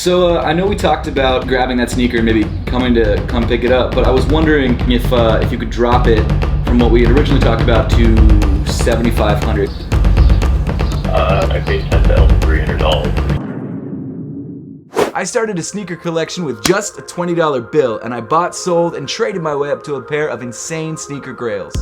So I know we talked about grabbing that sneaker and maybe coming to come pick it up, but I was wondering if you could drop it from what we had originally talked about to $7,500. I paid $10,300. I started a sneaker collection with just a $20 bill, and I bought, sold, and traded my way up to a pair of insane sneaker grails.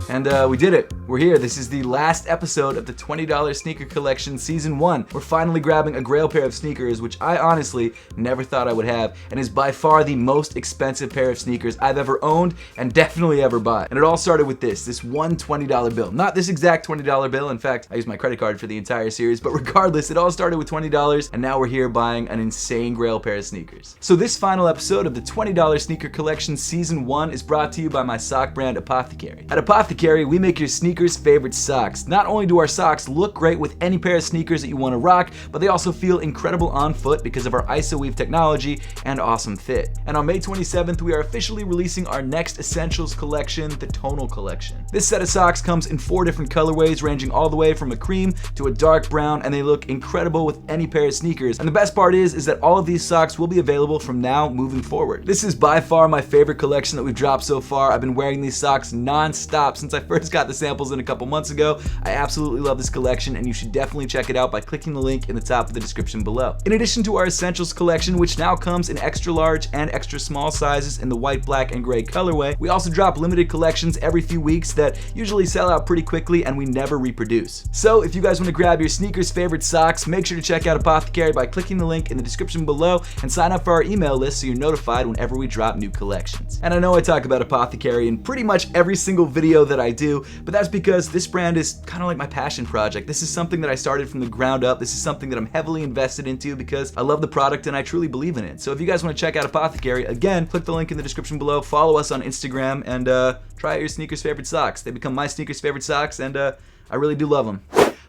And we did it. We're here. This is the last episode of the $20 Sneaker Collection Season 1. We're finally grabbing a grail pair of sneakers, which I honestly never thought I would have, and is by far the most expensive pair of sneakers I've ever owned and definitely ever bought. And it all started with this one $20 bill. Not this exact $20 bill. In fact, I used my credit card for the entire series, but regardless, it all started with $20, and now we're here buying an insane grail pair of sneakers. So this final episode of the $20 Sneaker Collection Season 1 is brought to you by my sock brand Apothecary. At Apothecary, we make your sneakers favorite socks. Not only do our socks look great with any pair of sneakers that you want to rock, but they also feel incredible on foot because of our ISO-weave technology and awesome fit. And on May 27th, we are officially releasing our next essentials collection, the Tonal Collection. This set of socks comes in 4 different colorways, ranging all the way from a cream to a dark brown, and they look incredible with any pair of sneakers. And the best part is that all of these socks will be available from now moving forward. This is by far my favorite collection that we've dropped so far. I've been wearing these socks non-stop since I first got the samples in a couple months ago. I absolutely love this collection, and you should definitely check it out by clicking the link in the top of the description below. In addition to our essentials collection, which now comes in extra large and extra small sizes in the white, black, and gray colorway, we also drop limited collections every few weeks that usually sell out pretty quickly and we never reproduce. So if you guys want to grab your sneakers favorite socks, make sure to check out Apothecary by clicking the link in the description below and sign up for our email list so you're notified whenever we drop new collections. And I know I talk about Apothecary in pretty much every single video that I do, but that's because this brand is kind of like my passion project. This is something that I started from the ground up. This is something that I'm heavily invested into because I love the product and I truly believe in it. So if you guys want to check out Apothecary, again, click the link in the description below, follow us on Instagram, and try out your sneakers favorite socks. They become my sneakers favorite socks, and I really do love them.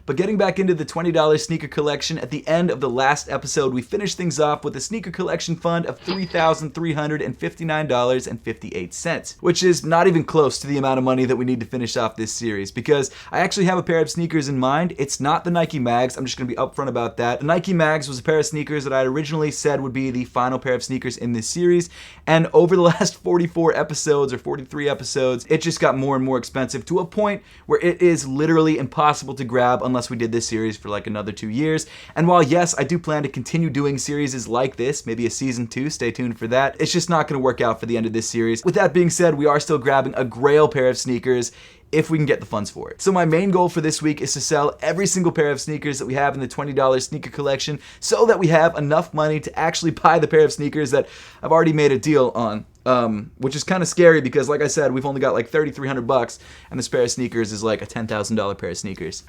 But getting back into the $20 sneaker collection, at the end of the last episode, we finished things off with a sneaker collection fund of $3,359.58, which is not even close to the amount of money that we need to finish off this series, because I actually have a pair of sneakers in mind. It's not the Nike Mags. I'm just going to be upfront about that. The Nike Mags was a pair of sneakers that I originally said would be the final pair of sneakers in this series, and over the last 44 episodes or 43 episodes, it just got more and more expensive to a point where it is literally impossible to grab unless we did this series for like another 2 years. And while yes, I do plan to continue doing series like this, maybe a season 2, stay tuned for that, it's just not going to work out for the end of this series. With that being said, we are still grabbing a grail pair of sneakers if we can get the funds for it. So my main goal for this week is to sell every single pair of sneakers that we have in the $20 sneaker collection so that we have enough money to actually buy the pair of sneakers that I've already made a deal on. Which is kind of scary because, like I said, we've only got like $3,300 and this pair of sneakers is like a $10,000 pair of sneakers.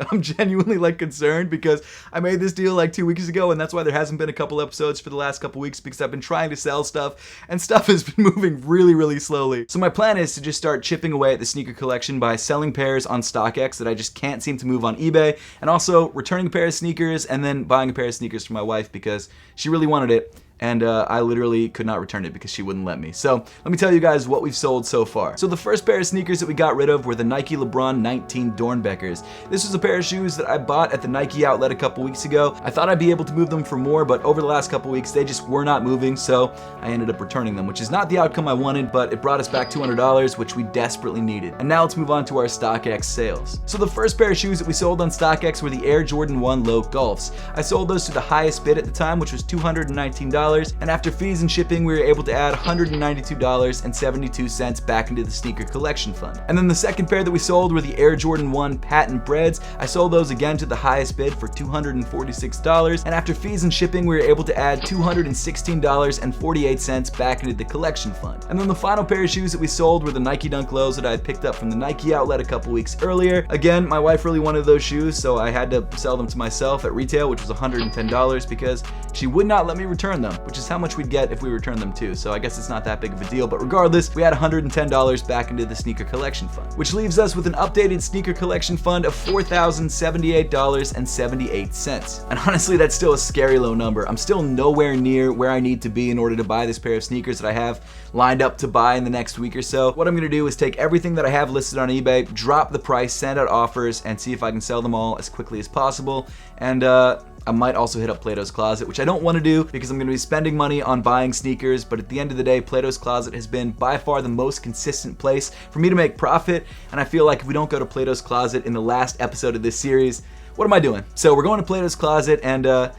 I'm genuinely like concerned because I made this deal like 2 weeks ago, and that's why there hasn't been a couple episodes for the last couple weeks, because I've been trying to sell stuff and stuff has been moving really, really slowly. So my plan is to just start chipping away at the sneaker collection by selling pairs on StockX that I just can't seem to move on eBay, and also returning a pair of sneakers and then buying a pair of sneakers for my wife because she really wanted it. And I literally could not return it because she wouldn't let me. So let me tell you guys what we've sold so far. So the first pair of sneakers that we got rid of were the Nike LeBron 19 Dornbeckers. This was a pair of shoes that I bought at the Nike outlet a couple weeks ago. I thought I'd be able to move them for more, but over the last couple weeks, they just were not moving, so I ended up returning them, which is not the outcome I wanted, but it brought us back $200, which we desperately needed. And now let's move on to our StockX sales. So the first pair of shoes that we sold on StockX were the Air Jordan 1 Low Golfs. I sold those to the highest bid at the time, which was $219. And after fees and shipping, we were able to add $192.72 back into the sneaker collection fund. And then the second pair that we sold were the Air Jordan 1 Patent Breads. I sold those again to the highest bid for $246, and after fees and shipping, we were able to add $216.48 back into the collection fund. And then the final pair of shoes that we sold were the Nike Dunk Lows that I had picked up from the Nike outlet a couple weeks earlier. Again, my wife really wanted those shoes, so I had to sell them to myself at retail, which was $110 because she would not let me return them. which is how much we'd get if we returned them too, so I guess it's not that big of a deal. But regardless, we had $110 back into the sneaker collection fund, which leaves us with an updated sneaker collection fund of $4,078.78. And honestly, that's still a scary low number. I'm still nowhere near where I need to be in order to buy this pair of sneakers that I have lined up to buy in the next week or so. What I'm gonna do is take everything that I have listed on eBay, drop the price, send out offers, and see if I can sell them all as quickly as possible. And I might also hit up Plato's Closet, which I don't want to do because I'm going to be spending money on buying sneakers, but at the end of the day, Plato's Closet has been by far the most consistent place for me to make profit, and I feel like if we don't go to Plato's Closet in the last episode of this series, what am I doing? So we're going to Plato's Closet, and I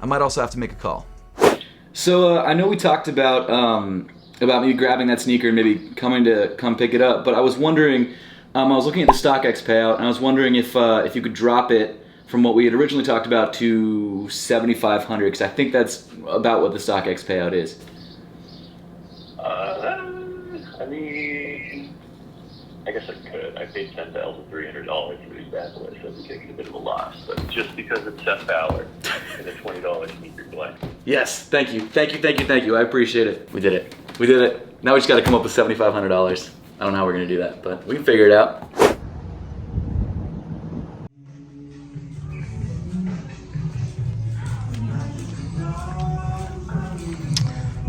might also have to make a call. So I know we talked about me grabbing that sneaker and maybe come pick it up, but I was wondering, I was looking at the StockX payout, and I was wondering if you could drop it from what we had originally talked about to $7,500, because I think that's about what the StockX payout is. I mean, I guess I could. I paid $10,300 for these bad boys, so I'm taking a bit of a loss. But just because it's Seth Fowler and a $20 sneaker collection. Yes, thank you. I appreciate it. We did it. Now we just got to come up with $7,500. I don't know how we're going to do that, but we can figure it out.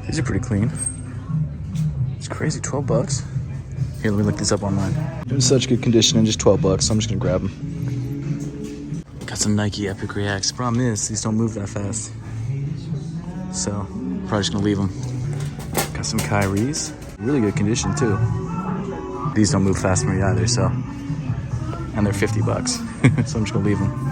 These are pretty clean. It's crazy, 12 bucks. Here, let me look this up online. They're in such good condition and just 12 bucks, so I'm just gonna grab them. Got some Nike Epic Reacts. Problem is, these don't move that fast. So, probably just gonna leave them. Got some Kyries. Really good condition too. These don't move fast for me either, so. And they're 50 bucks, so I'm just gonna leave them.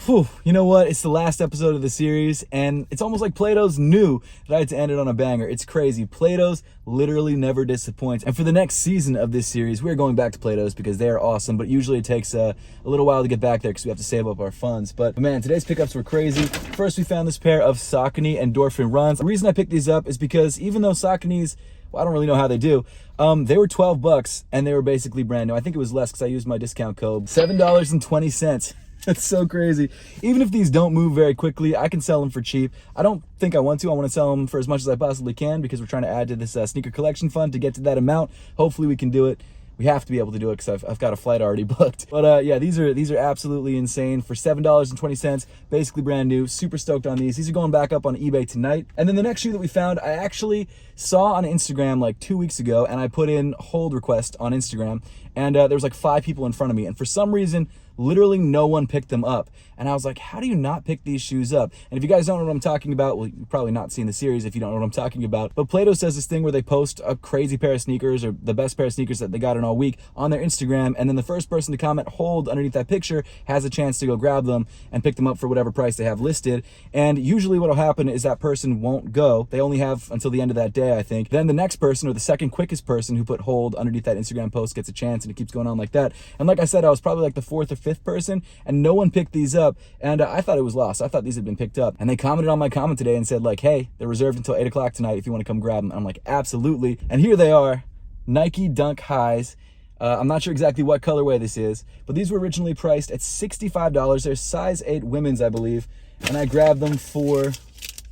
Whew, you know what? It's the last episode of the series, and it's almost like Plato's knew that I had to end it on a banger. It's crazy. Plato's literally never disappoints. And for the next season of this series, we're going back to Plato's because they are awesome, but usually it takes a little while to get back there because we have to save up our funds. But man, today's pickups were crazy. First, we found this pair of Saucony Endorphin Runs. The reason I picked these up is because even though Saucony's, well, I don't really know how they do, they were 12 bucks and they were basically brand new. I think it was less because I used my discount code, $7.20. That's so crazy. Even if these don't move very quickly, I can sell them for cheap. I don't think I want to. I want to sell them for as much as I possibly can because we're trying to add to this sneaker collection fund to get to that amount. Hopefully we can do it. We have to be able to do it because I've got a flight already booked. But yeah, these are absolutely insane for $7.20, basically brand new. Super stoked on these. These are going back up on eBay tonight. And then the next shoe that we found, I actually saw on Instagram like 2 weeks ago, and I put in hold request on Instagram, and there was like 5 people in front of me, and for some reason, literally no one picked them up. And I was like, how do you not pick these shoes up? And if you guys don't know what I'm talking about, well, you've probably not seen the series if you don't know what I'm talking about. But Plato's does this thing where they post a crazy pair of sneakers or the best pair of sneakers that they got in all week on their Instagram. And then the first person to comment hold underneath that picture has a chance to go grab them and pick them up for whatever price they have listed. And usually what'll happen is that person won't go. They only have until the end of that day, I think. Then the next person or the second quickest person who put hold underneath that Instagram post gets a chance, and it keeps going on like that. And like I said, I was probably like the 4th or 5th person, and no one picked these up, and I thought it was lost. I thought these had been picked up, and they commented on my comment today and said like, hey, they're reserved until 8 o'clock tonight if you want to come grab them. I'm like, absolutely. And here they are, Nike Dunk Highs. I'm not sure exactly what colorway this is, but these were originally priced at $65. They're size 8 women's, I believe, and I grabbed them for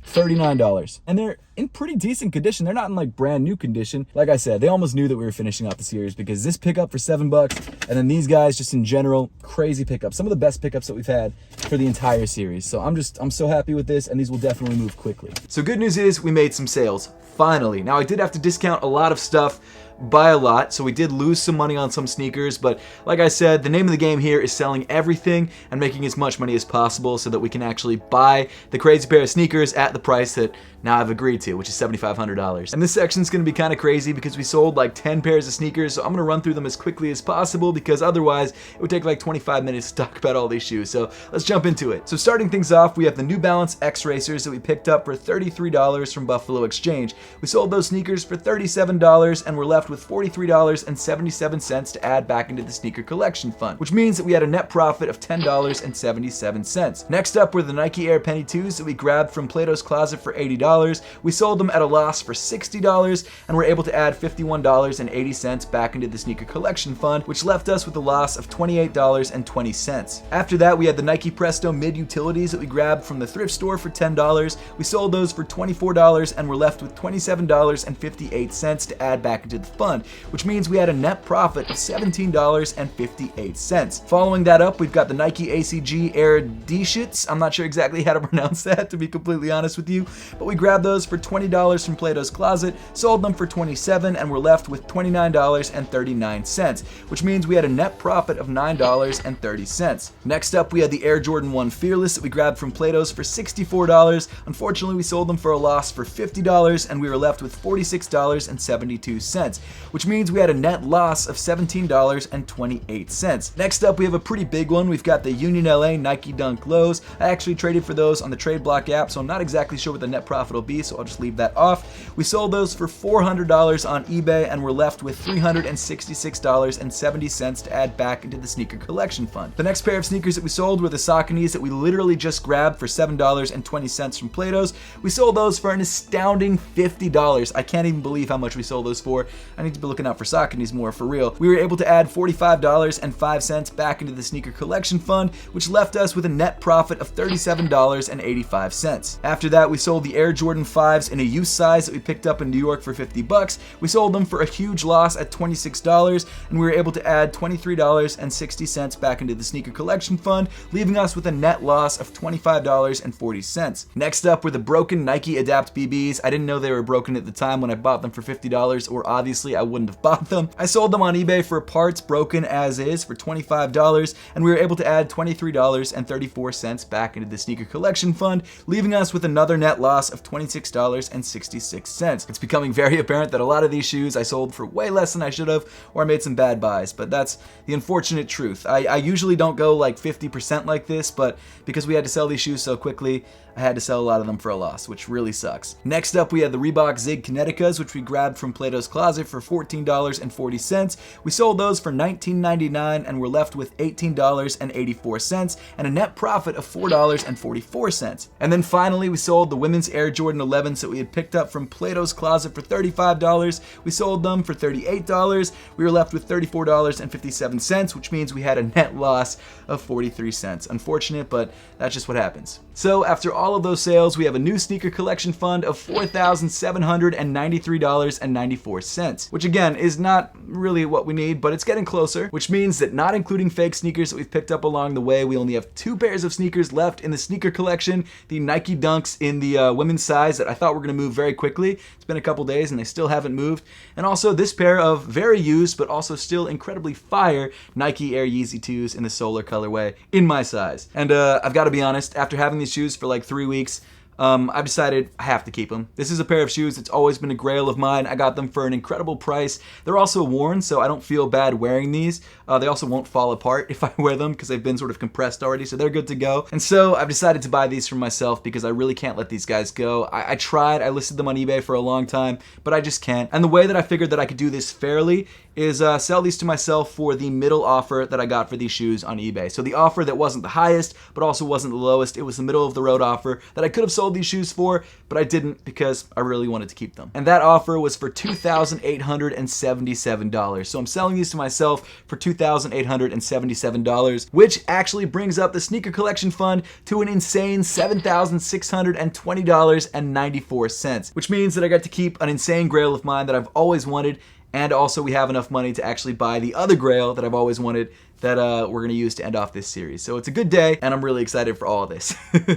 $39. And they're in pretty decent condition. They're not in like brand new condition. Like I said, they almost knew that we were finishing out the series because this pickup for $7, and then these guys just in general, crazy pickups. Some of the best pickups that we've had for the entire series. So I'm so happy with this, and these will definitely move quickly. So good news is we made some sales, finally. Now I did have to discount a lot of stuff by a lot, so we did lose some money on some sneakers, but like I said, the name of the game here is selling everything and making as much money as possible so that we can actually buy the crazy pair of sneakers at the price that now I've agreed to, which is $7,500. And this section's gonna be kind of crazy because we sold like 10 pairs of sneakers, so I'm gonna run through them as quickly as possible because otherwise it would take like 25 minutes to talk about all these shoes. So let's jump into it. So starting things off, we have the New Balance X Racers that we picked up for $33 from Buffalo Exchange. We sold those sneakers for $37 and we're left left with $43.77 to add back into the sneaker collection fund, which means that we had a net profit of $10.77. Next up were the Nike Air Penny 2s that we grabbed from Plato's Closet for $80. We sold them at a loss for $60 and were able to add $51.80 back into the sneaker collection fund, which left us with a loss of $28.20. After that, we had the Nike Presto Mid Utilities that we grabbed from the thrift store for $10. We sold those for $24 and were left with $27.58 to add back into the fund, which means we had a net profit of $17.58. Following that up, we've got the Nike ACG Air D-Shits. I'm not sure exactly how to pronounce that, to be completely honest with you, but we grabbed those for $20 from Plato's Closet, sold them for $27, and were left with $29.39, which means we had a net profit of $9.30. Next up, we had the Air Jordan 1 Fearless that we grabbed from Plato's for $64. Unfortunately, we sold them for a loss for $50, and we were left with $46.72, which means we had a net loss of $17.28. Next up, we have a pretty big one. We've got the Union LA Nike Dunk Lows. I actually traded for those on the Tradeblock app, so I'm not exactly sure what the net profit will be, so I'll just leave that off. We sold those for $400 on eBay and were left with $366.70 to add back into the sneaker collection fund. The next pair of sneakers that we sold were the Sauconys that we literally just grabbed for $7.20 from Plato's. We sold those for an astounding $50. I can't even believe how much we sold those for. I need to be looking out for Sauconys more, for real. We were able to add $45.05 back into the sneaker collection fund, which left us with a net profit of $37.85. After that, we sold the Air Jordan 5s in a youth size that we picked up in New York for $50. We sold them for a huge loss at $26, and we were able to add $23.60 back into the sneaker collection fund, leaving us with a net loss of $25.40. Next up were the broken Nike Adapt BBs. I didn't know they were broken at the time when I bought them for $50, or obviously I wouldn't have bought them. I sold them on eBay for parts broken as is for $25, and we were able to add $23.34 back into the sneaker collection fund, leaving us with another net loss of $26.66. It's becoming very apparent that a lot of these shoes I sold for way less than I should have, or I made some bad buys, but that's the unfortunate truth. I usually don't go like 50% like this, but because we had to sell these shoes so quickly, I had to sell a lot of them for a loss, which really sucks. Next up, we had the Reebok Zig Kineticas, which we grabbed from Plato's Closet for $14.40. We sold those for $19.99 and were left with $18.84 and a net profit of $4.44. And then finally, we sold the women's Air Jordan 11s that we had picked up from Plato's Closet for $35. We sold them for $38. We were left with $34.57, which means we had a net loss of 43 cents. Unfortunate, but that's just what happens. So after all of those sales, we have a new sneaker collection fund of $4,793.94, which again is not really what we need, but it's getting closer, which means that not including fake sneakers that we've picked up along the way, we only have 2 pairs of sneakers left in the sneaker collection, the Nike Dunks in the women's size that I thought were going to move very quickly. It's been a couple days and they still haven't moved, and also this pair of very used but also still incredibly fire Nike Air Yeezy 2s in the solar colorway in my size. And I've got to be honest, after having these shoes for like 3 weeks, I've decided I have to keep them. This is a pair of shoes that's always been a grail of mine. I got them for an incredible price. They're also worn, so I don't feel bad wearing these. They also won't fall apart if I wear them because they've been sort of compressed already, so they're good to go. And so I've decided to buy these for myself because I really can't let these guys go. I tried, I listed them on eBay for a long time, but I just can't. And the way that I figured that I could do this fairly is sell these to myself for the middle offer that I got for these shoes on eBay. So the offer that wasn't the highest, but also wasn't the lowest. It was the middle of the road offer that I could have sold these shoes for, but I didn't because I really wanted to keep them. And that offer was for $2,877. So I'm selling these to myself for $2,877, which actually brings up the sneaker collection fund to an insane $7,620.94, which means that I got to keep an insane grail of mine that I've always wanted. And also we have enough money to actually buy the other grail that I've always wanted that we're going to use to end off this series. So it's a good day, and I'm really excited for all of this.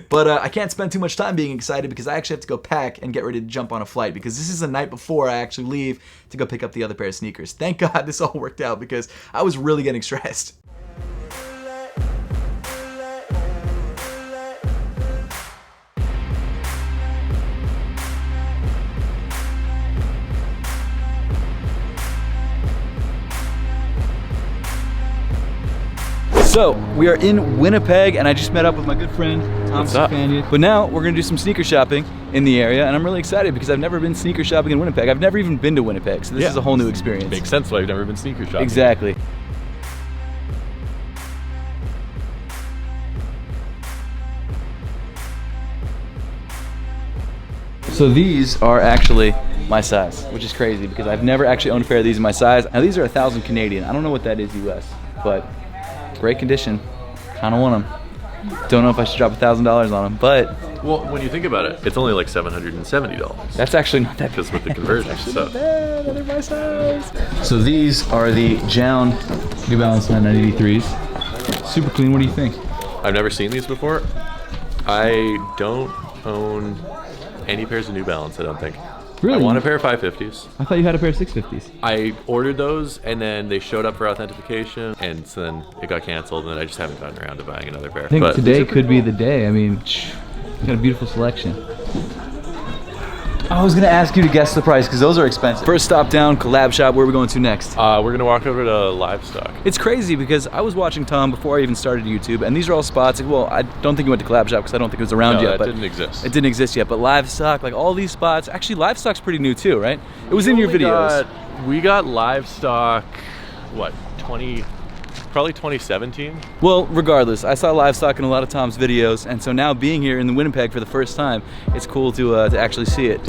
But I can't spend too much time being excited because I actually have to go pack and get ready to jump on a flight because this is the night before I actually leave to go pick up the other pair of sneakers. Thank God this all worked out because I was really getting stressed. So we are in Winnipeg, and I just met up with my good friend Tom Stefanian. But now we're gonna do some sneaker shopping in the area, and I'm really excited because I've never been sneaker shopping in Winnipeg. I've never even been to Winnipeg, so this is a whole new experience. Makes sense why you've never been sneaker shopping. Exactly. So these are actually my size, which is crazy because I've never actually owned a pair of these in my size. Now these are 1,000 Canadian. I don't know what that is US, but great condition. Kind of want them. Don't know if I should drop $1,000 on them, but Well, when you think about it, it's only like $770. that's actually not that Just with the conversion. So They're my size. So these are the Jound New Balance 993s. Super clean. What do you think? I've never seen these before. I don't own any pairs of New Balance, I don't think. Really? I want a pair of 550s. I thought you had a pair of 650s. I ordered those and then they showed up for authentication and so then it got canceled and I just haven't gotten around to buying another pair. I think But today could be the day. I mean, you got a beautiful selection. I was gonna ask you to guess the price because those are expensive. First stop down, collab shop. Where are we going to next? we're gonna walk over to Livestock. It's crazy because I was watching Tom before I even started YouTube, and these are all spots. Well, I don't think you went to collab shop because I don't think it was around No, yet. that But didn't exist. It didn't exist yet. But Livestock, like all these spots. Actually, Livestock's pretty new too, right? It was in your videos. We got Livestock, what, probably 2017? Well, regardless, I saw Livestock in a lot of Tom's videos, and so now being here in the Winnipeg for the first time, it's cool to actually see it.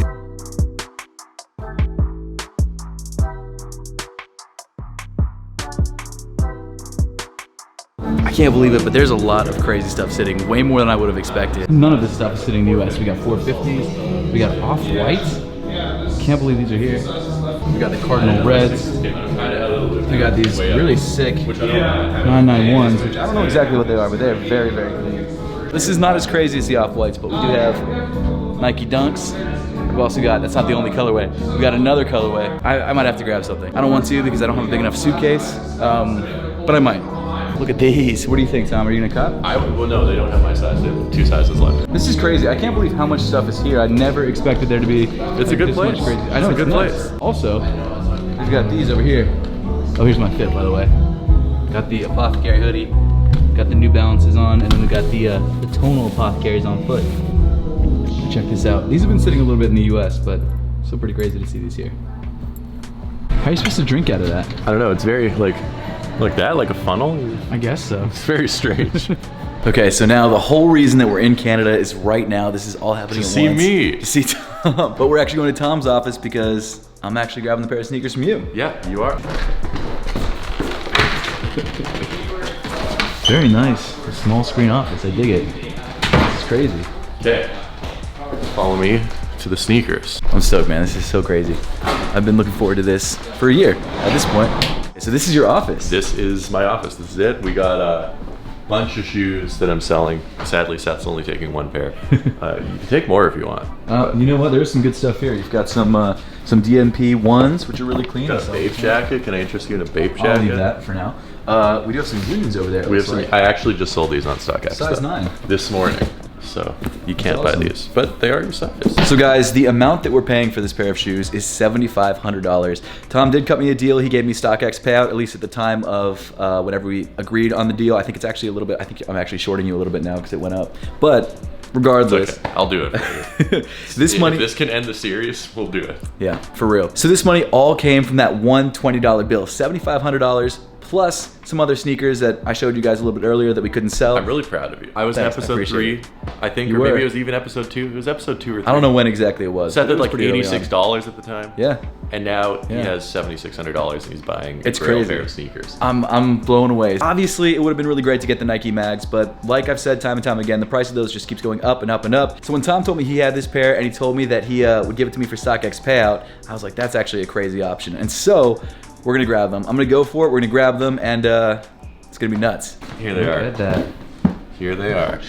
I can't believe it, but there's a lot of crazy stuff sitting, way more than I would have expected. None of this stuff is sitting in the US. We got 450s, we got off-whites. Can't believe these are here. We got the Cardinal Reds. We got these really sick 991s, which I don't know exactly what they are, but they're very, very clean. This is not as crazy as the off-whites, but we do have Nike Dunks. We've also got, that's not the only colorway, we got another colorway. I might have to grab something. I don't want to because I don't have a big enough suitcase, but I might. Look at these. What do you think, Tom? Are you gonna cop? Well, no, they don't have my size. They have 2 sizes left. This is crazy. I can't believe how much stuff is here. I never expected there to be. It's a good place. Much crazy. I know, It's a good nuts. place. Also, we've got these over here. Oh, here's my fit, by the way. Got the Apothecary hoodie. Got the New Balances on, and then we got the tonal Apothecaries on foot. Check this out. These have been sitting a little bit in the US, but still pretty crazy to see these here. How are you supposed to drink out of that? I don't know, it's very like that, like a funnel? I guess so. It's very strange. Okay, so now the whole reason that we're in Canada is right now. This is all happening To at see once. me. To see Tom. But we're actually going to Tom's office because I'm actually grabbing the pair of sneakers from you. Yeah, you are. Very nice. A small screen office. I dig it. It's crazy. Okay. Follow me to the sneakers. I'm stoked, man. This is so crazy. I've been looking forward to this for a year at this point. So this is your office. This is my office. This is it. We got a bunch of shoes that I'm selling. Sadly, Seth's only taking 1 pair. You can take more if you want. You know what? There's some good stuff here. You've got some DMP ones, which are really clean. Got a Bape jacket. Can I interest you in a Bape jacket? I'll leave that for now. We do have some unions over there. We have some. I actually just sold these on StockX Size 9 this morning, so you can't That's buy awesome. these, but they are your size. So guys, the amount that we're paying for this pair of shoes is $7,500. Tom did cut me a deal. He gave me StockX payout, at least at the time of whenever we agreed on the deal. I think it's actually a little bit, I think I'm actually shorting you a little bit now because it went up. But regardless. Okay, I'll do it for you. This money, If this can end the series, we'll do it. yeah, for real. So this money all came from that one $20 bill, $7,500 plus some other sneakers that I showed you guys a little bit earlier that we couldn't sell. I'm really proud of you. I was Thanks, I in episode appreciate 3, I think, You or maybe were. it was even episode 2. It was episode 2 or 3. I don't know when exactly it was. Seth but it had was like pretty early on. $86 at the time. Yeah. And now he Yeah. has $7,600 and he's buying It's a GRAIL crazy. pair of sneakers. I'm blown away. Obviously, it would have been really great to get the Nike mags, but like I've said time and time again, the price of those just keeps going up and up and up. So when Tom told me he had this pair and he told me that he would give it to me for StockX payout, I was like, that's actually a crazy option. And so we're gonna grab them. I'm gonna go for it. We're gonna grab them, and it's gonna be nuts. Here they Look are. at that. Here they are.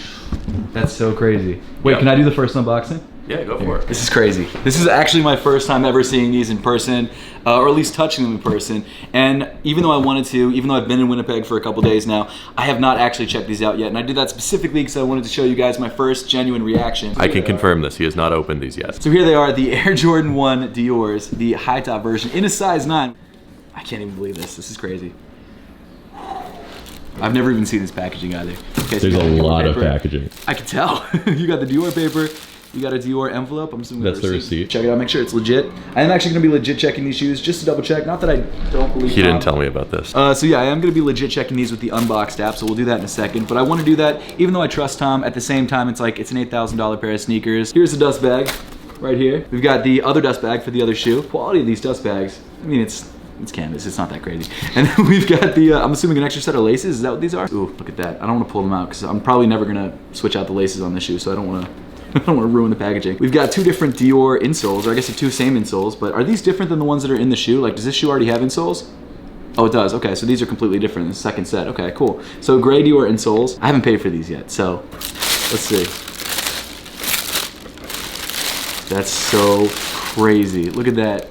That's so crazy. Wait, Yep. Can I do the first unboxing? Yeah, go for it. This is crazy. This is actually my first time ever seeing these in person, or at least touching them in person. And even though I wanted to, even though I've been in Winnipeg for a couple days now, I have not actually checked these out yet. And I did that specifically because I wanted to show you guys my first genuine reaction. I can confirm this. He has not opened these yet. So here they are, the Air Jordan 1 Dior's, the high top version in a size 9. I can't even believe this. This is crazy. I've never even seen this packaging either. Okay, so There's you got a Dior lot of paper. packaging. I can tell. You got the Dior paper. You got a Dior envelope. I'm assuming That's the receipt. Check it out. Make sure it's legit. I am actually going to be legit checking these shoes just to double check. Not that I don't believe. He didn't tell me about this. So yeah, I am going to be legit checking these with the unboxed app. So we'll do that in a second. But I want to do that even though I trust Tom. At the same time, it's like it's an $8,000 pair of sneakers. Here's the dust bag right here. We've got the other dust bag for the other shoe. Quality of these dust bags. I mean, it's canvas. It's not that crazy. And then we've got the, I'm assuming an extra set of laces. Is that what these are? Ooh, look at that. I don't want to pull them out because I'm probably never going to switch out the laces on this shoe. So I don't want to. I don't want to ruin the packaging. We've got two different Dior insoles, or I guess the two same insoles, but are these different than the ones that are in the shoe? Like, does this shoe already have insoles? Oh, it does. Okay, so these are completely different in the second set. Okay, cool. So gray Dior insoles. I haven't paid for these yet, so let's see. That's so crazy. Look at that.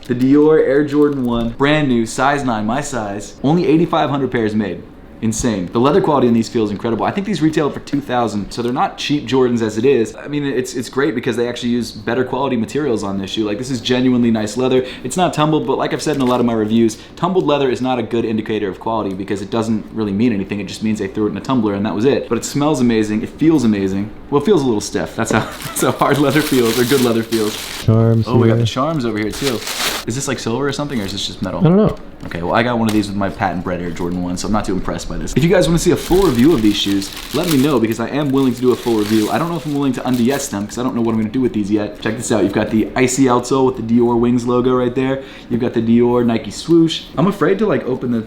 The Dior Air Jordan 1, brand new, size 9, my size. Only 8,500 pairs made. Insane. The leather quality in these feels incredible. I think these retail for $2,000, so they're not cheap Jordans as it is. I mean, it's great because they actually use better quality materials on this shoe. Like, this is genuinely nice leather. It's not tumbled, but like I've said in a lot of my reviews, tumbled leather is not a good indicator of quality because it doesn't really mean anything. It just means they threw it in a tumbler and that was it. But it smells amazing. It feels amazing. Well, it feels a little stiff. That's how hard leather feels, or good leather feels. Charms. Oh, we got the charms over here too. Is this like silver or something, or is this just metal? I don't know. Okay, well, I got one of these with my patent bred Air Jordan 1, so I'm not too impressed by this. If you guys want to see a full review of these shoes, let me know because I am willing to do a full review. I don't know if I'm willing to undies them because I don't know what I'm going to do with these yet. Check this out. You've got the icy outsole with the Dior Wings logo right there. You've got the Dior Nike swoosh. I'm afraid to like open the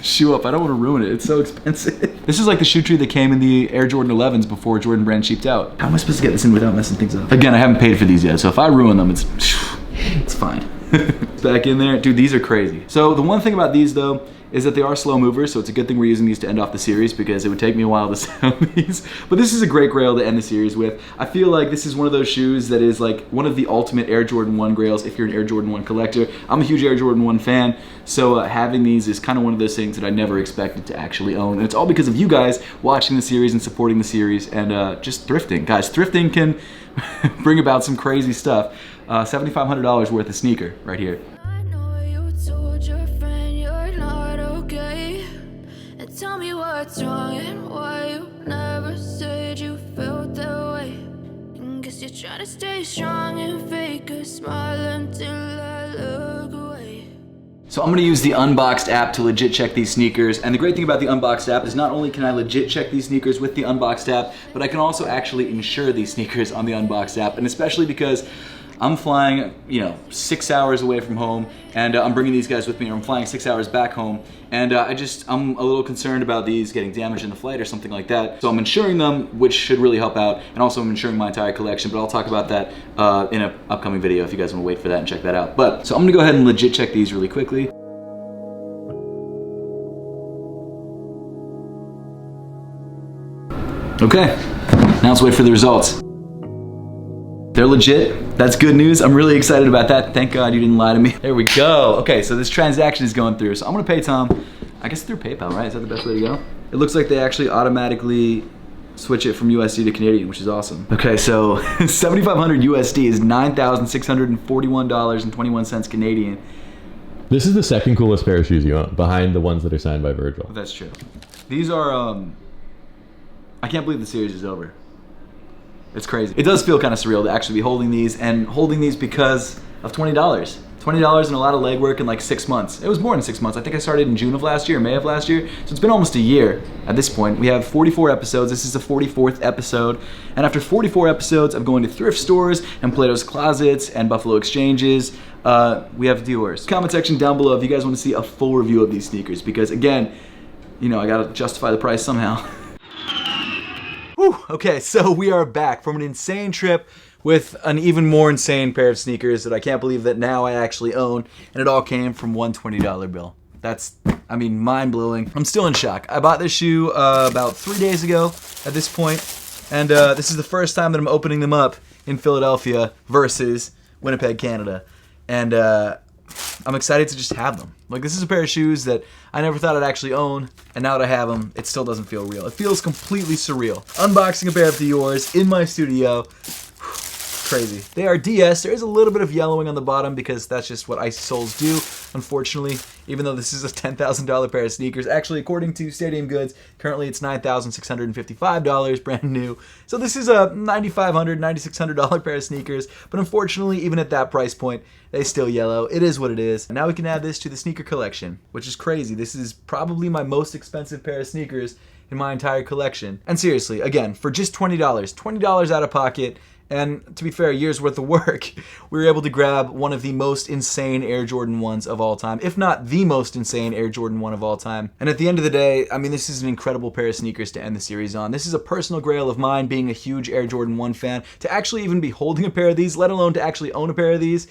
shoe up. I don't want to ruin it. It's so expensive. This is like the shoe tree that came in the Air Jordan 11s before Jordan Brand cheaped out. How am I supposed to get this in without messing things up? Again, I haven't paid for these yet, so if I ruin them, it's fine. Back in there. Dude, these are crazy. So the one thing about these though is that they are slow movers, so it's a good thing we're using these to end off the series because it would take me a while to sell these. But this is a great grail to end the series with. I feel like this is one of those shoes that is like one of the ultimate Air Jordan 1 grails if you're an Air Jordan 1 collector. I'm a huge Air Jordan 1 fan, so having these is kind of one of those things that I never expected to actually own. And it's all because of you guys watching the series and supporting the series and just thrifting. Guys, thrifting can bring about some crazy stuff. $7,500 worth of sneaker right here. I know you told your friend you're not okay. And tell me what's wrong and why you never said you felt that way. And guess you're trying to stay strong and fake a smile until I look away. So I'm gonna use the Unboxed app to legit check these sneakers. And the great thing about the Unboxed app is not only can I legit check these sneakers with the Unboxed app, but I can also actually insure these sneakers on the Unboxed app. And especially because I'm flying, 6 hours away from home, and I'm bringing these guys with me, or I'm flying 6 hours back home, and I'm a little concerned about these getting damaged in the flight or something like that. So I'm insuring them, which should really help out, and also I'm insuring my entire collection, but I'll talk about that in an upcoming video if you guys want to wait for that and check that out. So I'm gonna go ahead and legit check these really quickly. Okay, now let's wait for the results. They're legit. That's good news. I'm really excited about that. Thank God you didn't lie to me. There we go. Okay, so this transaction is going through. So I'm gonna pay Tom, I guess through PayPal, right? Is that the best way to go? It looks like they actually automatically switch it from USD to Canadian, which is awesome. Okay, so 7,500 USD is $9,641.21 Canadian. This is the second coolest pair of shoes you own, behind the ones that are signed by Virgil. That's true. These are, I can't believe the series is over. It's crazy. It does feel kind of surreal to actually be holding these, and holding these because of $20. $20 and a lot of legwork in like 6 months. It was more than 6 months. I think I started in June of last year, May of last year. So it's been almost a year at this point. We have 44 episodes. This is the 44th episode. And after 44 episodes of going to thrift stores and Plato's Closets and Buffalo Exchanges, we have Dior's. Comment section down below if you guys want to see a full review of these sneakers, because again, I gotta justify the price somehow. Whew, okay, so we are back from an insane trip with an even more insane pair of sneakers that I can't believe that now I actually own, and it all came from one $20 bill. That's, mind-blowing. I'm still in shock. I bought this shoe about 3 days ago at this point, and this is the first time that I'm opening them up in Philadelphia versus Winnipeg, Canada. And I'm excited to just have them. Like, this is a pair of shoes that I never thought I'd actually own, and now that I have them, it still doesn't feel real. It feels completely surreal. Unboxing a pair of Dior's in my studio. crazy. They are DS. There is a little bit of yellowing on the bottom because that's just what icy soles do, unfortunately, even though this is a $10,000 pair of sneakers. Actually, according to Stadium Goods, currently it's $9,655 brand new. So this is a $9,500, $9,600 pair of sneakers, but unfortunately, even at that price point, they still yellow. It is what it is. Now we can add this to the sneaker collection, which is crazy. This is probably my most expensive pair of sneakers in my entire collection. And seriously, again, for just $20 out of pocket, and to be fair, a year's worth of work, we were able to grab one of the most insane Air Jordan 1s of all time, if not the most insane Air Jordan 1 of all time. And at the end of the day, I mean, this is an incredible pair of sneakers to end the series on. This is a personal grail of mine, being a huge Air Jordan 1 fan. To actually even be holding a pair of these, let alone to actually own a pair of these,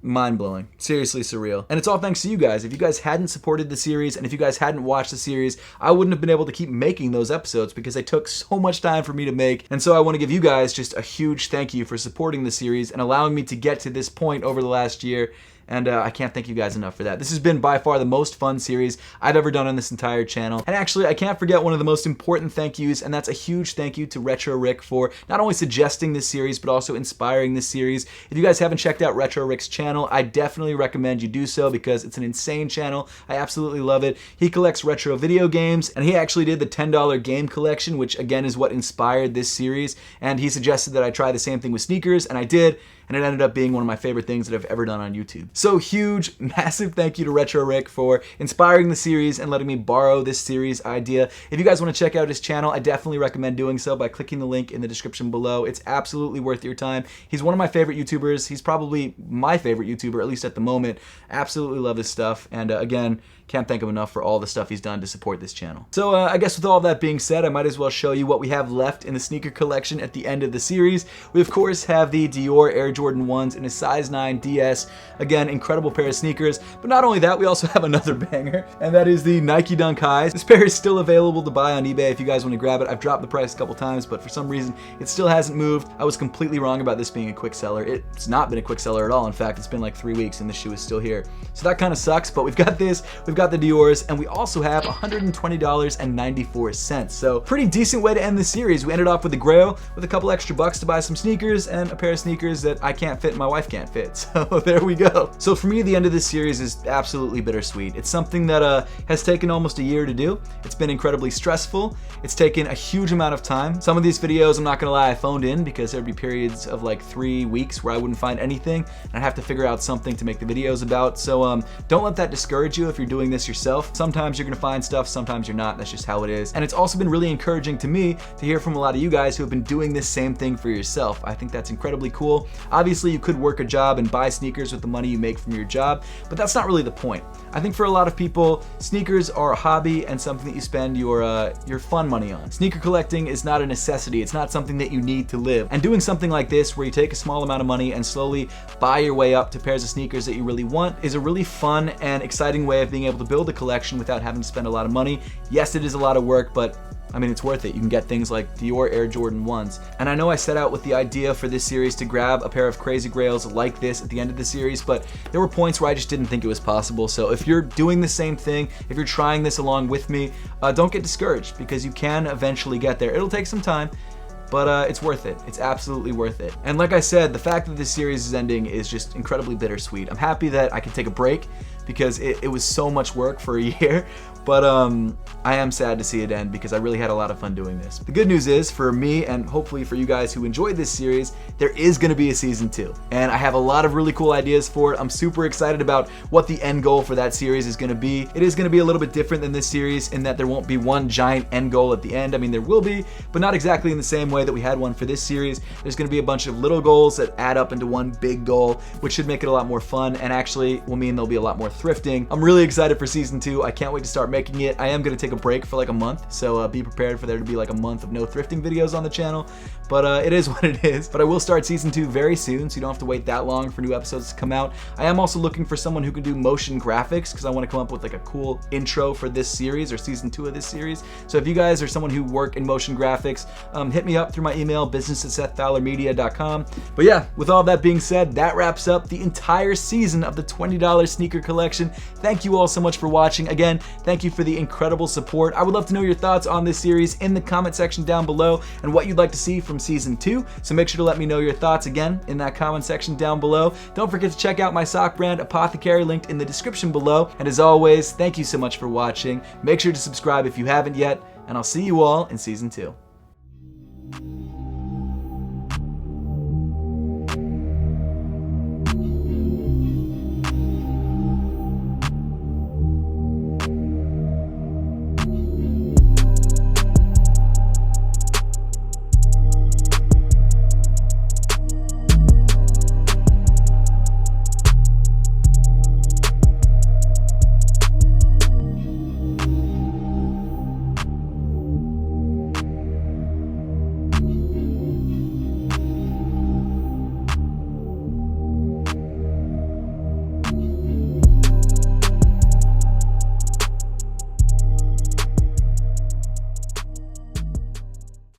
mind-blowing. Seriously surreal. And it's all thanks to you guys. If you guys hadn't supported the series, and if you guys hadn't watched the series, I wouldn't have been able to keep making those episodes because they took so much time for me to make. And so I want to give you guys just a huge thank you for supporting the series and allowing me to get to this point over the last year. And I can't thank you guys enough for that. This has been by far the most fun series I've ever done on this entire channel. And actually, I can't forget one of the most important thank yous, and that's a huge thank you to Retro Rick for not only suggesting this series, but also inspiring this series. If you guys haven't checked out Retro Rick's channel, I definitely recommend you do so because it's an insane channel. I absolutely love it. He collects retro video games, and he actually did the $10 game collection, which again is what inspired this series. And he suggested that I try the same thing with sneakers, and I did. And it ended up being one of my favorite things that I've ever done on YouTube. So huge, massive thank you to Retro Rick for inspiring the series and letting me borrow this series idea. If you guys want to check out his channel, I definitely recommend doing so by clicking the link in the description below. It's absolutely worth your time. He's one of my favorite YouTubers. He's probably my favorite YouTuber, at least at the moment. Absolutely love his stuff. And again, can't thank him enough for all the stuff he's done to support this channel. So I guess with all that being said, I might as well show you what we have left in the sneaker collection at the end of the series. We of course have the Dior Air Jordan 1s in a size 9 DS. Again, incredible pair of sneakers. But not only that, we also have another banger, and that is the Nike Dunk Highs. This pair is still available to buy on eBay if you guys want to grab it. I've dropped the price a couple times, but for some reason, it still hasn't moved. I was completely wrong about this being a quick seller. It's not been a quick seller at all. In fact, it's been like 3 weeks and the shoe is still here. So that kind of sucks, but we've got this, we've got the Dior's, and we also have $120.94. So pretty decent way to end the series. We ended off with the Grail with a couple extra bucks to buy some sneakers and a pair of sneakers that I can't fit and my wife can't fit. So there we go. So for me, the end of this series is absolutely bittersweet. It's something that has taken almost a year to do. It's been incredibly stressful. It's taken a huge amount of time. Some of these videos, I'm not gonna lie, I phoned in because there'd be periods of like 3 weeks where I wouldn't find anything and I'd have to figure out something to make the videos about. So don't let that discourage you if you're doing this yourself. Sometimes you're gonna find stuff, sometimes you're not. That's just how it is. And it's also been really encouraging to me to hear from a lot of you guys who have been doing this same thing for yourself. I think that's incredibly cool. Obviously, you could work a job and buy sneakers with the money you make from your job, but that's not really the point. I think for a lot of people, sneakers are a hobby and something that you spend your fun money on. Sneaker collecting is not a necessity. It's not something that you need to live. And doing something like this, where you take a small amount of money and slowly buy your way up to pairs of sneakers that you really want, is a really fun and exciting way of being able to build a collection without having to spend a lot of money. Yes, it is a lot of work, but I mean, it's worth it. You can get things like Dior Air Jordan 1s. And I know I set out with the idea for this series to grab a pair of crazy grails like this at the end of the series, but there were points where I just didn't think it was possible. So if you're doing the same thing, if you're trying this along with me, don't get discouraged because you can eventually get there. It'll take some time, but it's worth it. It's absolutely worth it. And like I said, the fact that this series is ending is just incredibly bittersweet. I'm happy that I can take a break because it was so much work for a year. But I am sad to see it end because I really had a lot of fun doing this. The good news is for me and hopefully for you guys who enjoyed this series, there is going to be a season 2. And I have a lot of really cool ideas for it. I'm super excited about what the end goal for that series is going to be. It is going to be a little bit different than this series in that there won't be one giant end goal at the end. I mean, there will be, but not exactly in the same way that we had one for this series. There's going to be a bunch of little goals that add up into one big goal, which should make it a lot more fun and actually will mean there'll be a lot more thrifting. I'm really excited for season 2. I can't wait to start making it. I am going to take a break for like a month, so be prepared for there to be like a month of no thrifting videos on the channel, but it is what it is. But I will start season 2 very soon, so you don't have to wait that long for new episodes to come out. I am also looking for someone who can do motion graphics because I want to come up with like a cool intro for this series or season 2 of this series. So if you guys are someone who work in motion graphics, hit me up through my email, business@sethfowlermedia.com. But yeah, with all that being said, that wraps up the entire season of the $20 sneaker collection. Thank you all so much for watching. Again, thank thank you for the incredible support. I would love to know your thoughts on this series in the comment section down below and what you'd like to see from season 2. So make sure to let me know your thoughts again in that comment section down below. Don't forget to check out my sock brand Apothecary, linked in the description below. And as always, thank you so much for watching. Make sure to subscribe if you haven't yet, and I'll see you all in season 2.